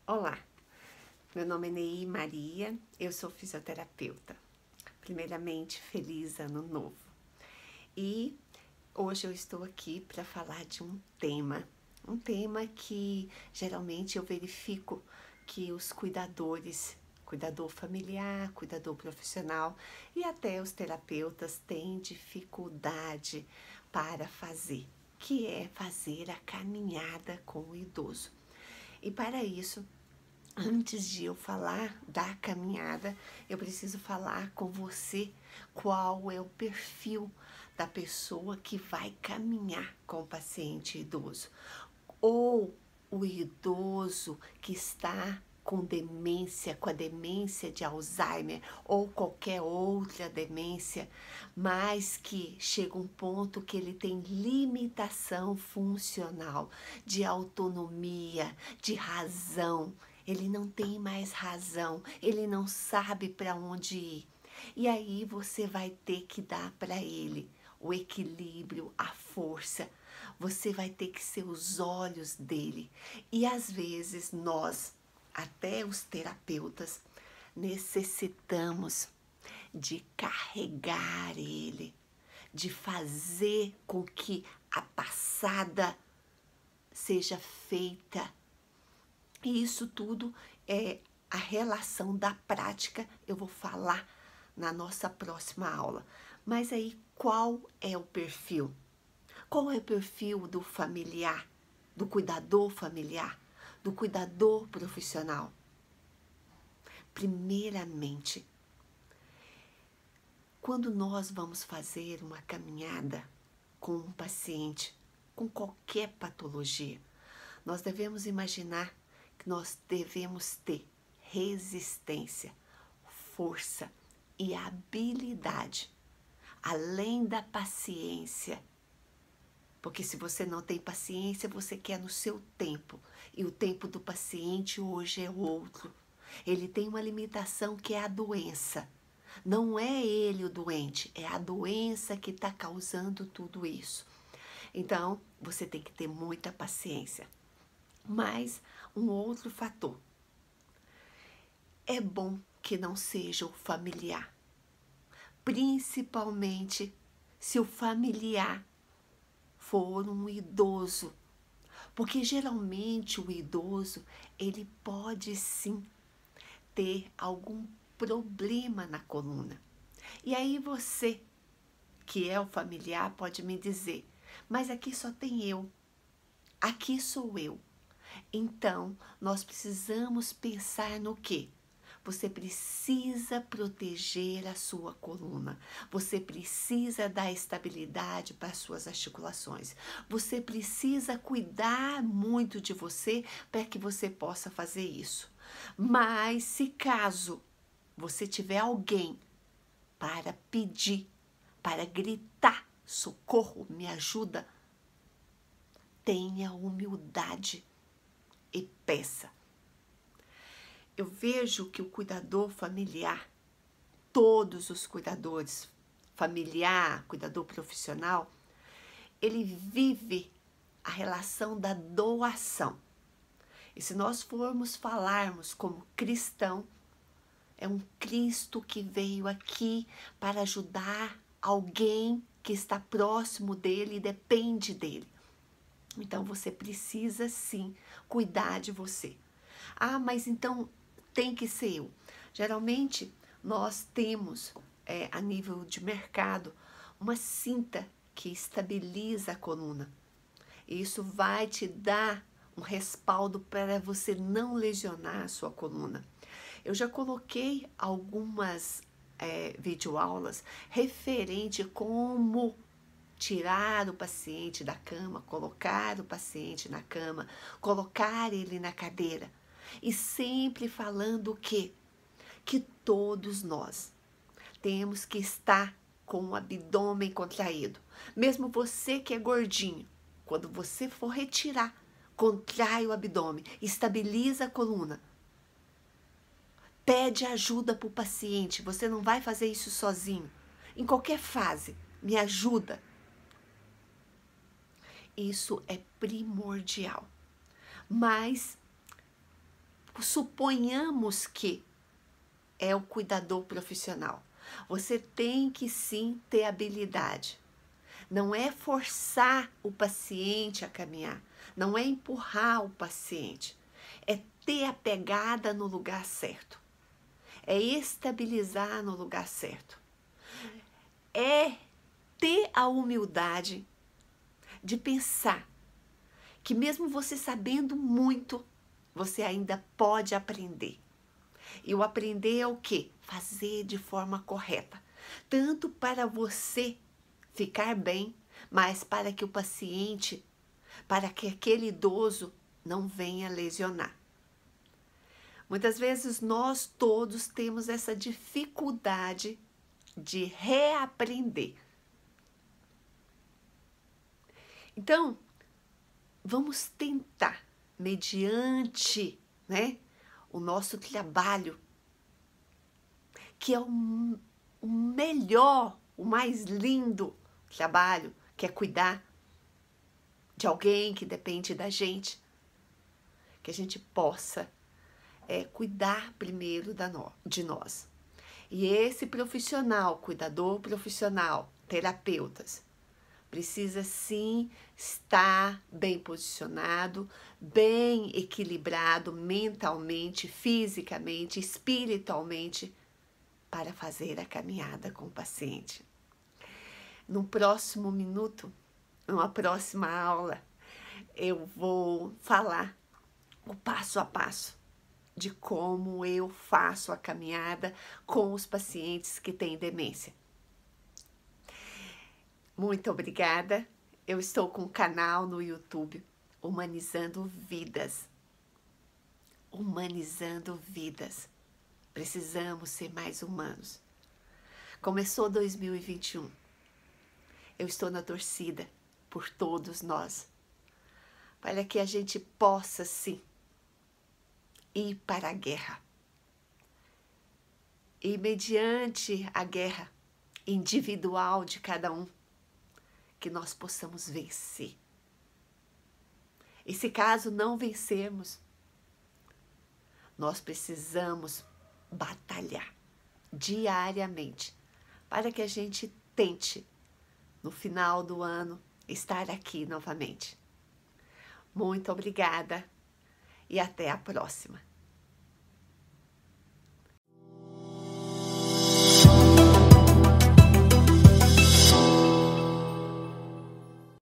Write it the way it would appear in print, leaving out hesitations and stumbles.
Olá, meu nome é Ney Maria, eu sou fisioterapeuta. Primeiramente, feliz ano novo. E hoje eu estou aqui para falar de um tema que geralmente eu verifico que os cuidadores, cuidador familiar, cuidador profissional e até os terapeutas têm dificuldade para fazer, que é fazer a caminhada com o idoso. E para isso, antes de eu falar da caminhada, eu preciso falar com você qual é o perfil da pessoa que vai caminhar com o paciente idoso. Ou o idoso que está com demência, com a demência de Alzheimer ou qualquer outra demência, mas que chega um ponto que ele tem limitação funcional, de autonomia, de razão. Ele não tem mais razão, ele não sabe para onde ir. E aí você vai ter que dar para ele o equilíbrio, a força. Você vai ter que ser os olhos dele. E às vezes nós, até os terapeutas, necessitamos de carregar ele, de fazer com que a passada seja feita. E isso tudo é a relação da prática, eu vou falar na nossa próxima aula. Mas aí, qual é o perfil? Qual é o perfil do familiar, do cuidador familiar, do cuidador profissional? Primeiramente, quando nós vamos fazer uma caminhada com um paciente com qualquer patologia, nós devemos imaginar que nós devemos ter resistência, força e habilidade, além da paciência. Porque se você não tem paciência, você quer no seu tempo. E o tempo do paciente hoje é outro. Ele tem uma limitação que é a doença. Não é ele o doente, é a doença que está causando tudo isso. Então, você tem que ter muita paciência. Mas um outro fator. É bom que não seja o familiar. Principalmente se o familiar for um idoso, porque geralmente o idoso, ele pode sim ter algum problema na coluna. E aí você, que é o familiar, pode me dizer, mas aqui só tem eu, aqui sou eu. Então, nós precisamos pensar no quê? Você precisa proteger a sua coluna. Você precisa dar estabilidade para as suas articulações. Você precisa cuidar muito de você para que você possa fazer isso. Mas se caso você tiver alguém para pedir, para gritar, socorro, me ajuda, tenha humildade e peça. Eu vejo que o cuidador familiar, todos os cuidadores, familiar, cuidador profissional, ele vive a relação da doação. E se nós formos falarmos como cristão, é um Cristo que veio aqui para ajudar alguém que está próximo dele e depende dele. Então você precisa sim cuidar de você. Ah, mas então tem que ser eu. Geralmente nós temos a nível de mercado uma cinta que estabiliza a coluna. Isso vai te dar um respaldo para você não lesionar a sua coluna. Eu já coloquei algumas videoaulas referente a como tirar o paciente da cama, colocar o paciente na cama, colocar ele na cadeira. E sempre falando o quê? Que todos nós temos que estar com o abdômen contraído. Mesmo você que é gordinho, quando você for retirar, contrai o abdômen, estabiliza a coluna. Pede ajuda para o paciente, você não vai fazer isso sozinho. Em qualquer fase, Me ajuda. Isso é primordial. Mas suponhamos que é o cuidador profissional. Você tem que sim ter habilidade. Não é forçar o paciente a caminhar, não é empurrar o paciente, é ter a pegada no lugar certo, é estabilizar no lugar certo, é ter a humildade de pensar que mesmo você sabendo muito, você ainda pode aprender. E o aprender é o quê? Fazer de forma correta, tanto para você ficar bem, mas para que o paciente, para que aquele idoso não venha lesionar. Muitas vezes nós todos temos essa dificuldade de reaprender. Então, vamos tentar, mediante, o nosso trabalho, que é o melhor, o mais lindo trabalho, que é cuidar de alguém que depende da gente, que a gente possa cuidar primeiro de nós. E esse profissional, cuidador profissional, terapeutas, precisa sim estar bem posicionado, bem equilibrado mentalmente, fisicamente, espiritualmente, para fazer a caminhada com o paciente. No próximo minuto, numa próxima aula, eu vou falar o passo a passo de como eu faço a caminhada com os pacientes que têm demência. Muito obrigada. Eu estou com um canal no YouTube, Humanizando Vidas. Humanizando Vidas. Precisamos ser mais humanos. Começou 2021. Eu estou na torcida por todos nós, para que a gente possa, sim, ir para a guerra. E mediante a guerra individual de cada um, que nós possamos vencer. E se caso não vencermos, nós precisamos batalhar diariamente para que a gente tente, no final do ano, estar aqui novamente. Muito obrigada e até a próxima.